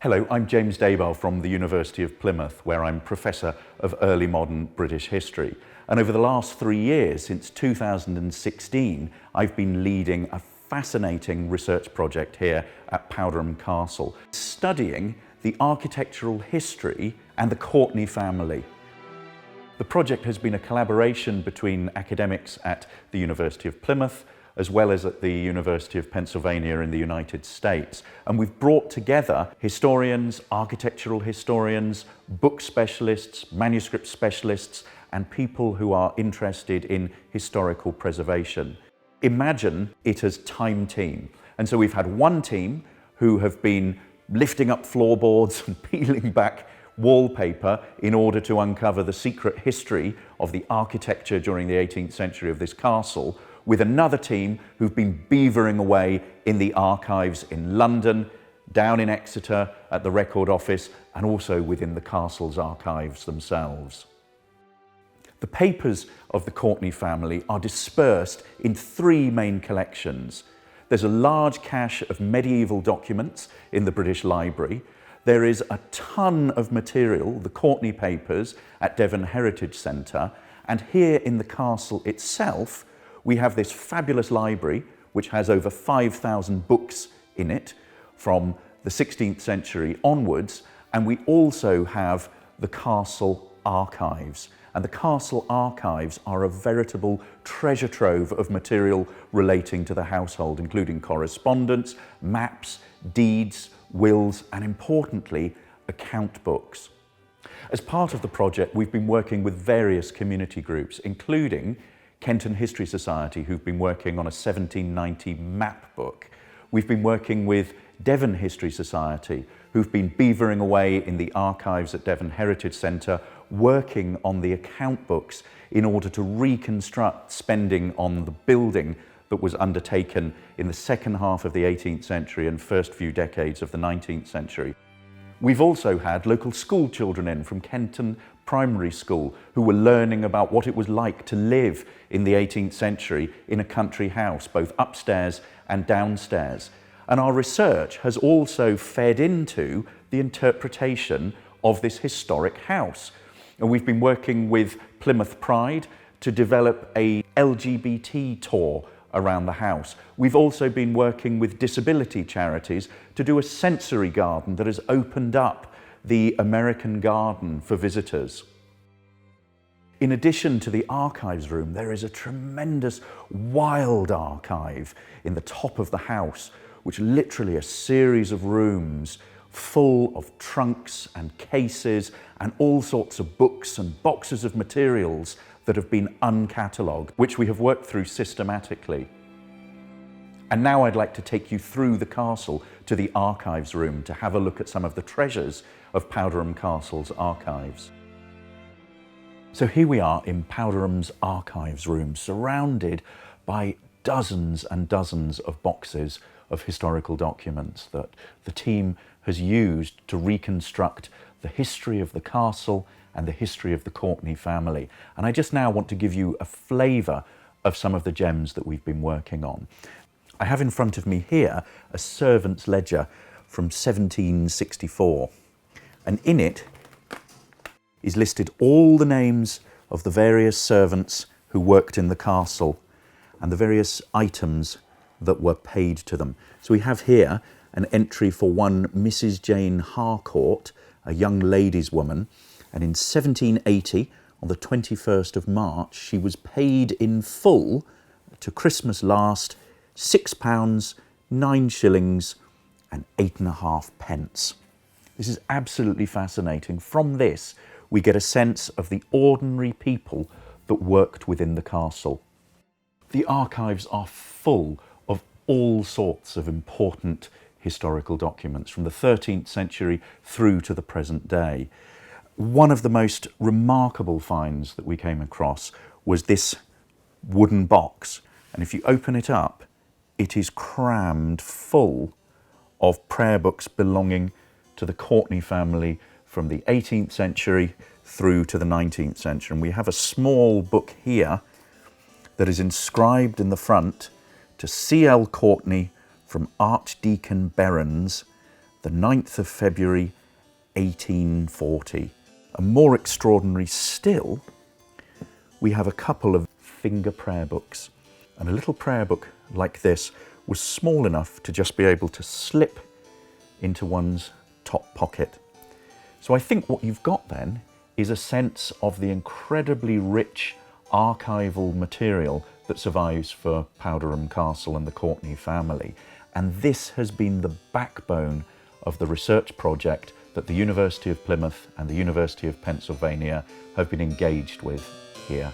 Hello, I'm James Daybell from the University of Plymouth, where I'm Professor of Early Modern British History. And over the last 3 years, since 2016, I've been leading a fascinating research project here at Powderham Castle, studying the architectural history and the Courtenay family. The project has been a collaboration between academics at the University of Plymouth as well as at the University of Pennsylvania in the United States. And we've brought together historians, architectural historians, book specialists, manuscript specialists, and people who are interested in historical preservation. Imagine it as Time Team. And so we've had one team who have been lifting up floorboards and peeling back wallpaper in order to uncover the secret history of the architecture during the 18th century of this castle, with another team who've been beavering away in the archives in London, down in Exeter at the Record Office, and also within the castle's archives themselves. The papers of the Courtenay family are dispersed in 3 main collections. There's a large cache of medieval documents in the British Library. There is a ton of material, the Courtenay papers, at Devon Heritage Centre, and here in the castle itself we have this fabulous library which has over 5,000 books in it from the 16th century onwards, and we also have the castle archives. And the castle archives are a veritable treasure trove of material relating to the household, including correspondence, maps, deeds, wills, and importantly, account books. As part of the project, we've been working with various community groups, including Kenton History Society, who've been working on a 1790 map book. We've been working with Devon History Society, who've been beavering away in the archives at Devon Heritage Centre, working on the account books in order to reconstruct spending on the building that was undertaken in the second half of the 18th century and first few decades of the 19th century. We've also had local school children in from Kenton Primary School who were learning about what it was like to live in the 18th century in a country house, both upstairs and downstairs. And our research has also fed into the interpretation of this historic house. And we've been working with Plymouth Pride to develop a LGBT tour around the house. We've also been working with disability charities to do a sensory garden that has opened up the American garden for visitors. In addition to the archives room, there is a tremendous wild archive in the top of the house, which literally a series of rooms full of trunks and cases and all sorts of books and boxes of materials that have been uncatalogued, which we have worked through systematically. And now I'd like to take you through the castle to the archives room to have a look at some of the treasures of Powderham Castle's archives. So here we are in Powderham's archives room, surrounded by dozens and dozens of boxes of historical documents that the team has used to reconstruct the history of the castle and the history of the Courtenay family. And I just now want to give you a flavour of some of the gems that we've been working on. I have in front of me here a servant's ledger from 1764, and in it is listed all the names of the various servants who worked in the castle and the various items that were paid to them. So we have here an entry for one Mrs. Jane Harcourt, a young lady's woman, and in 1780, on the 21st of March, she was paid in full to Christmas last £6, 9 shillings and 8.5 pence. This is absolutely fascinating. From this, we get a sense of the ordinary people that worked within the castle. The archives are full of all sorts of important historical documents from the 13th century through to the present day. One of the most remarkable finds that we came across was this wooden box. And if you open it up, it is crammed full of prayer books belonging to the Courtenay family from the 18th century through to the 19th century. And we have a small book here that is inscribed in the front to C.L. Courtenay from Archdeacon Berrens, the 9th of February 1840. And more extraordinary still, we have a couple of finger prayer books. And a little prayer book like this was small enough to just be able to slip into one's top pocket. So I think what you've got then is a sense of the incredibly rich archival material that survives for Powderham Castle and the Courtenay family. And this has been the backbone of the research project that the University of Plymouth and the University of Pennsylvania have been engaged with here.